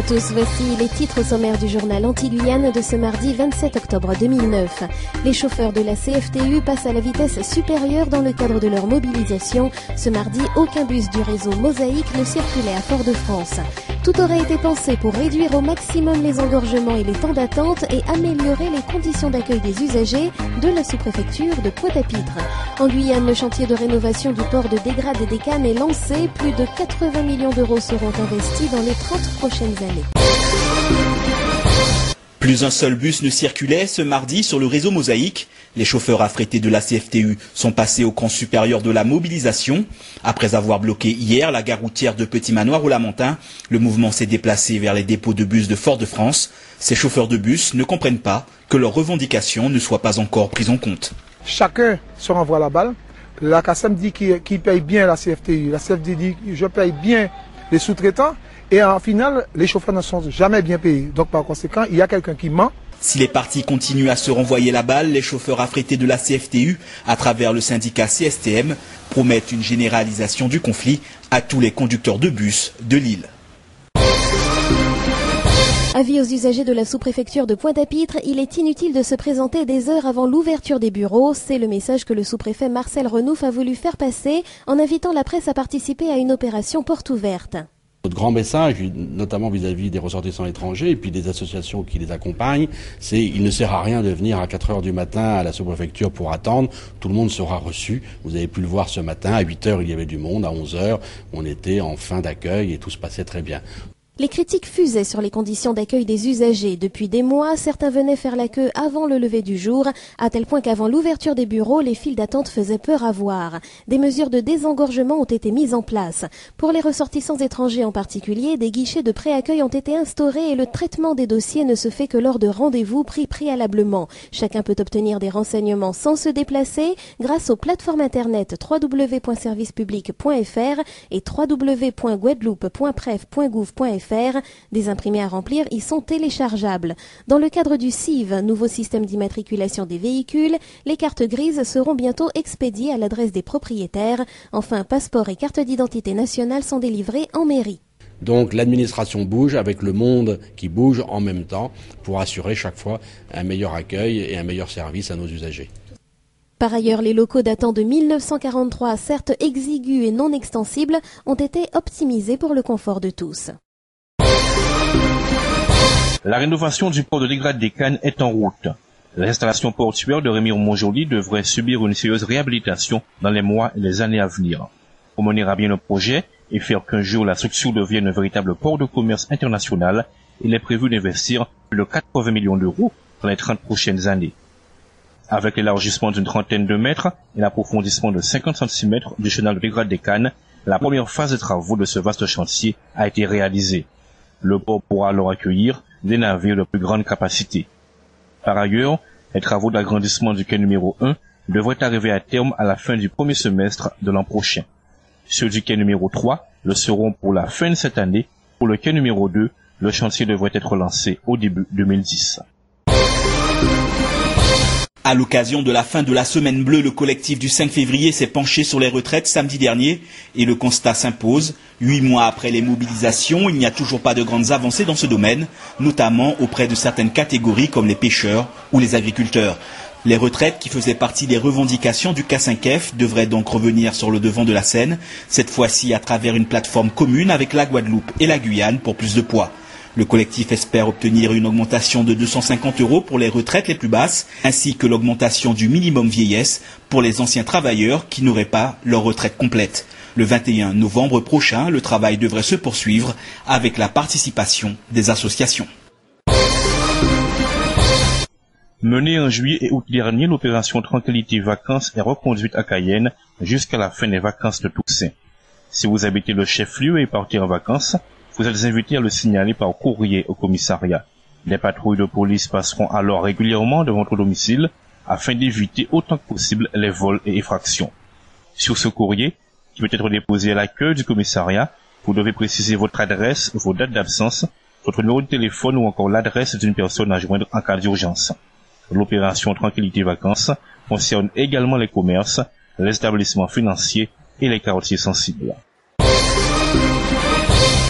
à tous, voici les titres sommaires du journal Anti-Guyane de ce mardi 27 octobre 2009. Les chauffeurs de la CFTU passent à la vitesse supérieure dans le cadre de leur mobilisation. Ce mardi, aucun bus du réseau Mosaïque ne circulait à Fort-de-France. Tout aurait été pensé pour réduire au maximum les engorgements et les temps d'attente et améliorer les conditions d'accueil des usagers de la sous-préfecture de Pointe-à-Pitre. En Guyane, le chantier de rénovation du port de Dégrade et des Cannes est lancé. Plus de 80 millions d'euros seront investis dans les 30 prochaines années. Plus un seul bus ne circulait ce mardi sur le réseau Mosaïque. Les chauffeurs affrétés de la CFTU sont passés au camp supérieur de la mobilisation. Après avoir bloqué hier la gare routière de Petit Manoir au Lamentin, le mouvement s'est déplacé vers les dépôts de bus de Fort-de-France. Ces chauffeurs de bus ne comprennent pas que leurs revendications ne soient pas encore prises en compte. Chacun se renvoie la balle. La CACEM dit qu'il paye bien la CFTU. La CFTU dit je paye bien les sous-traitants. Et en final, les chauffeurs ne sont jamais bien payés. Donc par conséquent, il y a quelqu'un qui ment. Si les partis continuent à se renvoyer la balle, les chauffeurs affrétés de la CFTU, à travers le syndicat CSTM, promettent une généralisation du conflit à tous les conducteurs de bus de l'île. Avis aux usagers de la sous-préfecture de Pointe-à-Pitre, il est inutile de se présenter des heures avant l'ouverture des bureaux. C'est le message que le sous-préfet Marcel Renouf a voulu faire passer en invitant la presse à participer à une opération porte ouverte. Notre grand message, notamment vis-à-vis des ressortissants étrangers et puis des associations qui les accompagnent, c'est il ne sert à rien de venir à 4 heures du matin à la sous-préfecture pour attendre. Tout le monde sera reçu. Vous avez pu le voir ce matin. À 8 heures, il y avait du monde. À 11 heures, on était en fin d'accueil et tout se passait très bien. Les critiques fusaient sur les conditions d'accueil des usagers. Depuis des mois, certains venaient faire la queue avant le lever du jour, à tel point qu'avant l'ouverture des bureaux, les files d'attente faisaient peur à voir. Des mesures de désengorgement ont été mises en place. Pour les ressortissants étrangers en particulier, des guichets de pré-accueil ont été instaurés et le traitement des dossiers ne se fait que lors de rendez-vous pris préalablement. Chacun peut obtenir des renseignements sans se déplacer grâce aux plateformes internet www.servicepublic.fr et www.guadeloupe.pref.gouv.fr. Des imprimés à remplir y sont téléchargeables. Dans le cadre du CIV, nouveau système d'immatriculation des véhicules, les cartes grises seront bientôt expédiées à l'adresse des propriétaires. Enfin, passeport et carte d'identité nationale sont délivrés en mairie. Donc l'administration bouge avec le monde qui bouge en même temps pour assurer chaque fois un meilleur accueil et un meilleur service à nos usagers. Par ailleurs, les locaux datant de 1943, certes exigus et non extensibles, ont été optimisés pour le confort de tous. La rénovation du port de Dégrade des Cannes est en route. L'installation portuaire de Remire-Montjoly devrait subir une sérieuse réhabilitation dans les mois et les années à venir. Pour mener à bien le projet et faire qu'un jour la structure devienne un véritable port de commerce international, il est prévu d'investir plus de 80 millions d'euros dans les 30 prochaines années. Avec l'élargissement d'une trentaine de mètres et l'approfondissement de 50 cm du chenal de Dégrade des Cannes, la première phase des travaux de ce vaste chantier a été réalisée. Le port pourra alors accueillir des navires de plus grande capacité. Par ailleurs, les travaux d'agrandissement du quai numéro 1 devraient arriver à terme à la fin du premier semestre de l'an prochain. Ceux du quai numéro 3 le seront pour la fin de cette année. Pour le quai numéro 2, le chantier devrait être lancé au début 2010. À l'occasion de la fin de la semaine bleue, le collectif du 5 février s'est penché sur les retraites samedi dernier et le constat s'impose. 8 mois après les mobilisations, il n'y a toujours pas de grandes avancées dans ce domaine, notamment auprès de certaines catégories comme les pêcheurs ou les agriculteurs. Les retraites qui faisaient partie des revendications du K5F devraient donc revenir sur le devant de la scène, cette fois-ci à travers une plateforme commune avec la Guadeloupe et la Guyane pour plus de poids. Le collectif espère obtenir une augmentation de 250 € pour les retraites les plus basses, ainsi que l'augmentation du minimum vieillesse pour les anciens travailleurs qui n'auraient pas leur retraite complète. Le 21 novembre prochain, le travail devrait se poursuivre avec la participation des associations. Menée en juillet et août dernier, l'opération Tranquillité Vacances est reconduite à Cayenne jusqu'à la fin des vacances de Toussaint. Si vous habitez le chef-lieu et partez en vacances, vous êtes invité à le signaler par courrier au commissariat. Des patrouilles de police passeront alors régulièrement devant votre domicile afin d'éviter autant que possible les vols et effractions. Sur ce courrier, qui peut être déposé à l'accueil du commissariat, vous devez préciser votre adresse, vos dates d'absence, votre numéro de téléphone ou encore l'adresse d'une personne à joindre en cas d'urgence. L'opération Tranquillité Vacances concerne également les commerces, les établissements financiers et les quartiers sensibles.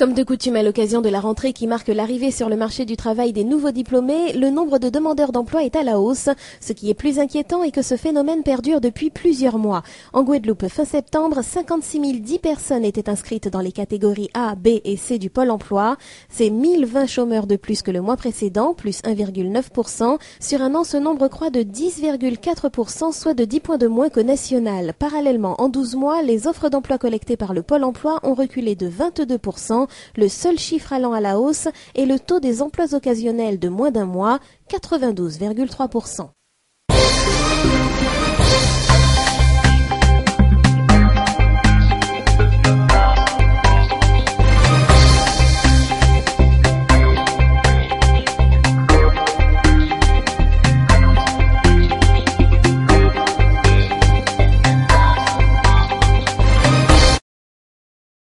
Comme de coutume à l'occasion de la rentrée qui marque l'arrivée sur le marché du travail des nouveaux diplômés, le nombre de demandeurs d'emploi est à la hausse. Ce qui est plus inquiétant est que ce phénomène perdure depuis plusieurs mois. En Guadeloupe, fin septembre, 56 010 personnes étaient inscrites dans les catégories A, B et C du Pôle emploi. C'est 1020 chômeurs de plus que le mois précédent, plus 1,9%. Sur un an, ce nombre croît de 10,4%, soit de 10 points de moins qu'au national. Parallèlement, en 12 mois, les offres d'emploi collectées par le Pôle emploi ont reculé de 22%. Le seul chiffre allant à la hausse est le taux des emplois occasionnels de moins d'un mois, 92,3%.